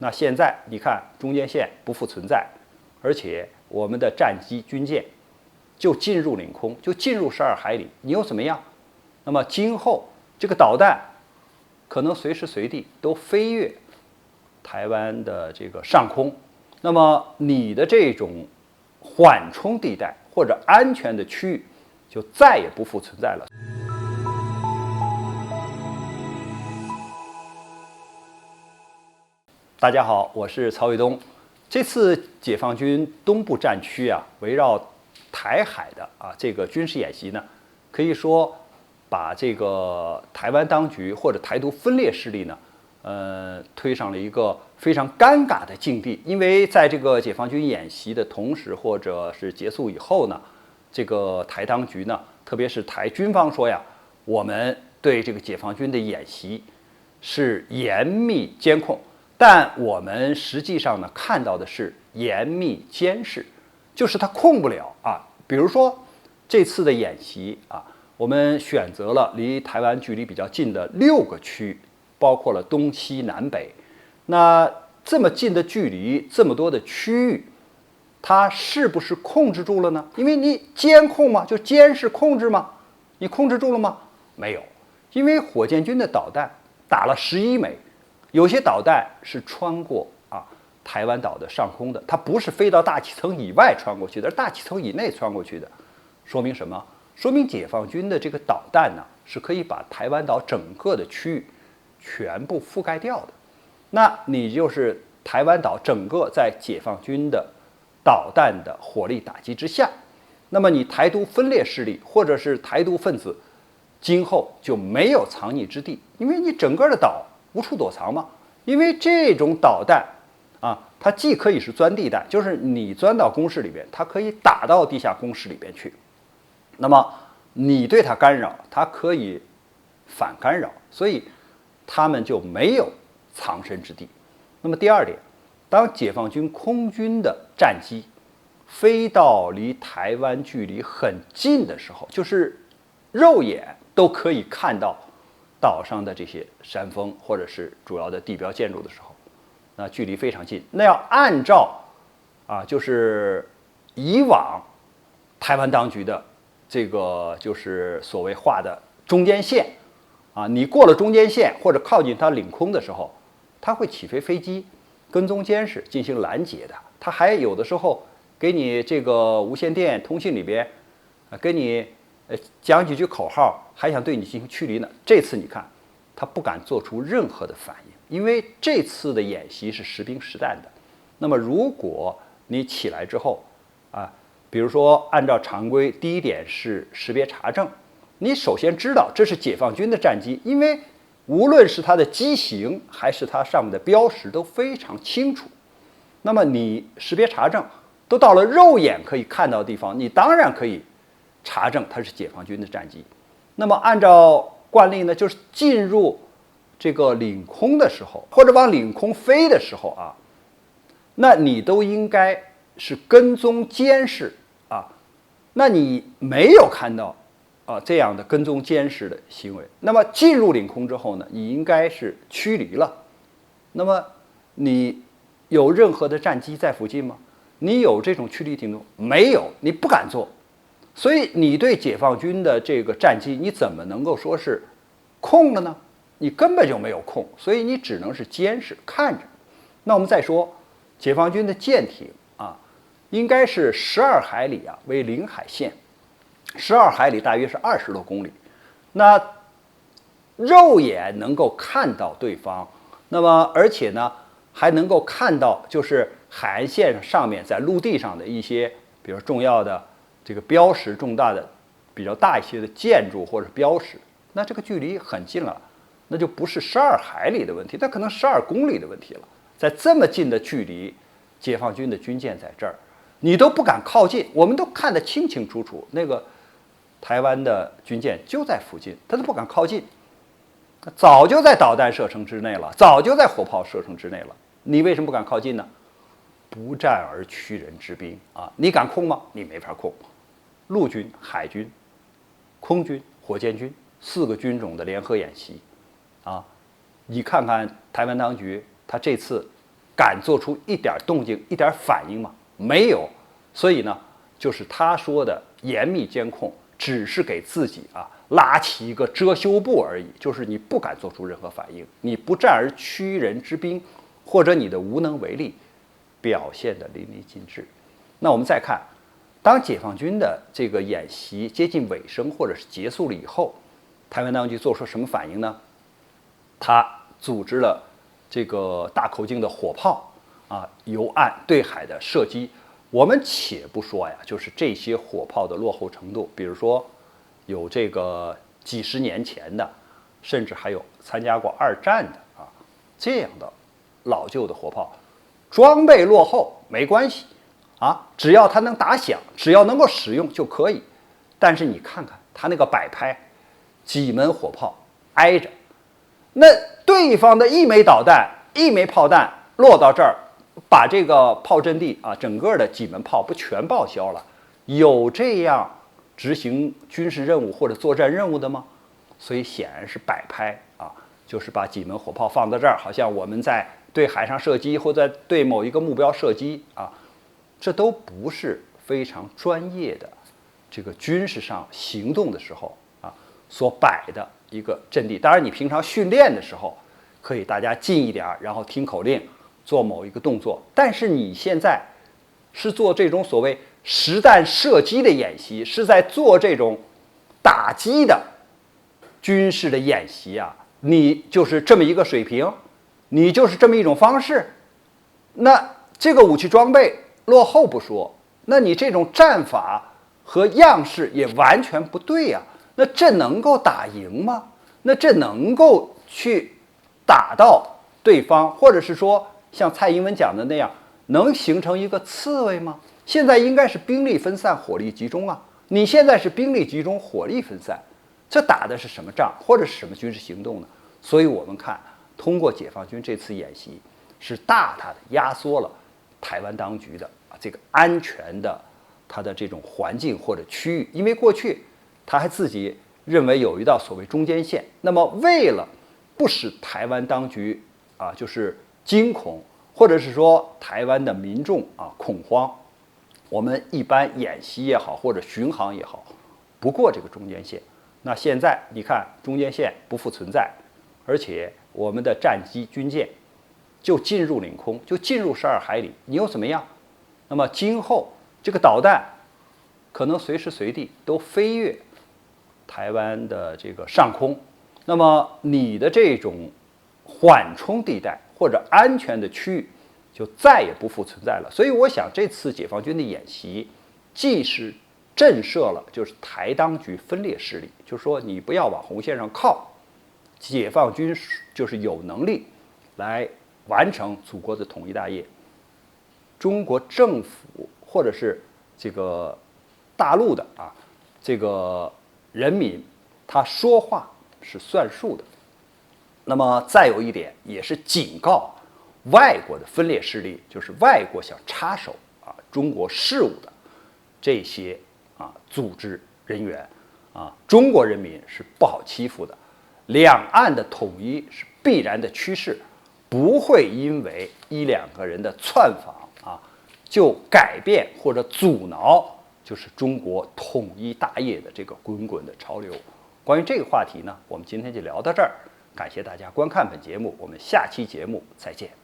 那现在你看中间线不复存在，而且我们的战机军舰就进入领空，就进入12海里，你又怎么样？那么今后这个导弹可能随时随地都飞越台湾的这个上空，那么你的这种缓冲地带或者安全的区域就再也不复存在了。大家好，我是曹卫东。这次解放军东部战区围绕台海的这个军事演习呢，可以说把这个台湾当局或者台独分裂势力呢，推上了一个非常尴尬的境地。因为在这个解放军演习的同时或者是结束以后呢，这个台当局呢，特别是台军方说我们对这个解放军的演习是严密监控。但我们实际上呢，看到的是严密监视，就是它控不了比如说这次的演习我们选择了离台湾距离比较近的6个区域，包括了东西南北。那这么近的距离，这么多的区域，它是不是控制住了呢？因为你监控嘛，就监视控制嘛，你控制住了吗？没有，因为火箭军的导弹打了11枚。有些导弹是穿过台湾岛的上空的，它不是飞到大气层以外穿过去的，而大气层以内穿过去的。说明什么？说明解放军的这个导弹呢，是可以把台湾岛整个的区域全部覆盖掉的。那你就是台湾岛整个在解放军的导弹的火力打击之下，那么你台独分裂势力或者是台独分子，今后就没有藏匿之地，因为你整个的岛无处躲藏嘛。因为这种导弹它既可以是钻地弹，就是你钻到工事里边，它可以打到地下工事里边去。那么你对它干扰，它可以反干扰，所以他们就没有藏身之地。那么第二点，当解放军空军的战机飞到离台湾距离很近的时候，就是肉眼都可以看到岛上的这些山峰或者是主要的地标建筑的时候，那距离非常近。那要按照就是以往台湾当局的这个就是所谓画的中间线你过了中间线或者靠近它领空的时候，它会起飞飞机跟踪监视进行拦截的。它还有的时候给你这个无线电通信里边给你讲几句口号，还想对你进行驱离呢。这次你看，他不敢做出任何的反应，因为这次的演习是实兵实弹的。那么，如果你起来之后比如说按照常规，第一点是识别查证，你首先知道这是解放军的战机，因为无论是它的机型还是它上面的标识都非常清楚。那么你识别查证都到了肉眼可以看到的地方，你当然可以查证它是解放军的战机。那么按照惯例呢，就是进入这个领空的时候，或者往领空飞的时候那你都应该是跟踪监视那你没有看到这样的跟踪监视的行为，那么进入领空之后呢，你应该是驱离了。那么你有任何的战机在附近吗？你有这种驱离行动没有？你不敢做。所以你对解放军的这个战机，你怎么能够说是控了呢？你根本就没有控，所以你只能是监视看着。那我们再说，解放军的舰艇应该是12海里为领海线，12海里大约是20多公里。那肉眼能够看到对方，那么而且呢还能够看到就是海岸线上面在陆地上的一些比如重要的这个标识，重大的比较大一些的建筑或者标识，那这个距离很近了，那就不是12海里的问题，那可能12公里的问题了。在这么近的距离，解放军的军舰在这儿，你都不敢靠近，我们都看得清清楚楚，那个台湾的军舰就在附近，他都不敢靠近，早就在导弹射程之内了，早就在火炮射程之内了，你为什么不敢靠近呢？不战而屈人之兵你敢控吗？你没法控。陆军、海军、空军、火箭军4个军种的联合演习你看看台湾当局他这次敢做出一点动静、一点反应吗？没有。所以呢，就是他说的严密监控，只是给自己拉起一个遮羞布而已，就是你不敢做出任何反应，你不战而屈人之兵，或者你的无能为力，表现得淋漓尽致。那我们再看，当解放军的这个演习接近尾声或者是结束了以后，台湾当局做出什么反应呢？他组织了这个大口径的火炮由岸对海的射击。我们且不说就是这些火炮的落后程度，比如说有这个几十年前的，甚至还有参加过二战的这样的老旧的火炮，装备落后没关系只要它能打响，只要能够使用就可以。但是你看看它那个摆拍，几门火炮挨着，那对方的一枚导弹、一枚炮弹落到这儿，把这个炮阵地整个的几门炮不全报销了？有这样执行军事任务或者作战任务的吗？所以显然是摆拍就是把几门火炮放在这儿，好像我们在对海上射击或者对某一个目标射击这都不是非常专业的这个军事上行动的时候所摆的一个阵地。当然，你平常训练的时候可以大家近一点，然后听口令做某一个动作，但是你现在是做这种所谓实弹射击的演习，是在做这种打击的军事的演习你就是这么一个水平，你就是这么一种方式，那这个武器装备落后不说，那你这种战法和样式也完全不对那这能够打赢吗？那这能够去打到对方，或者是说像蔡英文讲的那样，能形成一个刺猬吗？现在应该是兵力分散，火力集中你现在是兵力集中，火力分散，这打的是什么仗，或者是什么军事行动呢？所以我们看，通过解放军这次演习，是大大的压缩了台湾当局的这个安全的它的这种环境或者区域。因为过去他还自己认为有一道所谓中间线，那么为了不使台湾当局就是惊恐，或者是说台湾的民众恐慌，我们一般演习也好或者巡航也好，不过这个中间线。那现在你看中间线不复存在，而且我们的战机军舰就进入领空，就进入12海里，你又怎么样？那么今后这个导弹可能随时随地都飞越台湾的这个上空，那么你的这种缓冲地带或者安全的区域就再也不复存在了。所以我想这次解放军的演习既是震慑了就是台当局分裂势力，就是说你不要往红线上靠，解放军就是有能力来完成祖国的统一大业。中国政府或者是这个大陆的这个人民，他说话是算数的。那么再有一点，也是警告外国的分裂势力，就是外国想插手中国事务的这些组织人员中国人民是不好欺负的。两岸的统一是必然的趋势，不会因为一两个人的窜访就改变或者阻挠就是中国统一大业的这个滚滚的潮流。关于这个话题呢，我们今天就聊到这儿，感谢大家观看本节目，我们下期节目再见。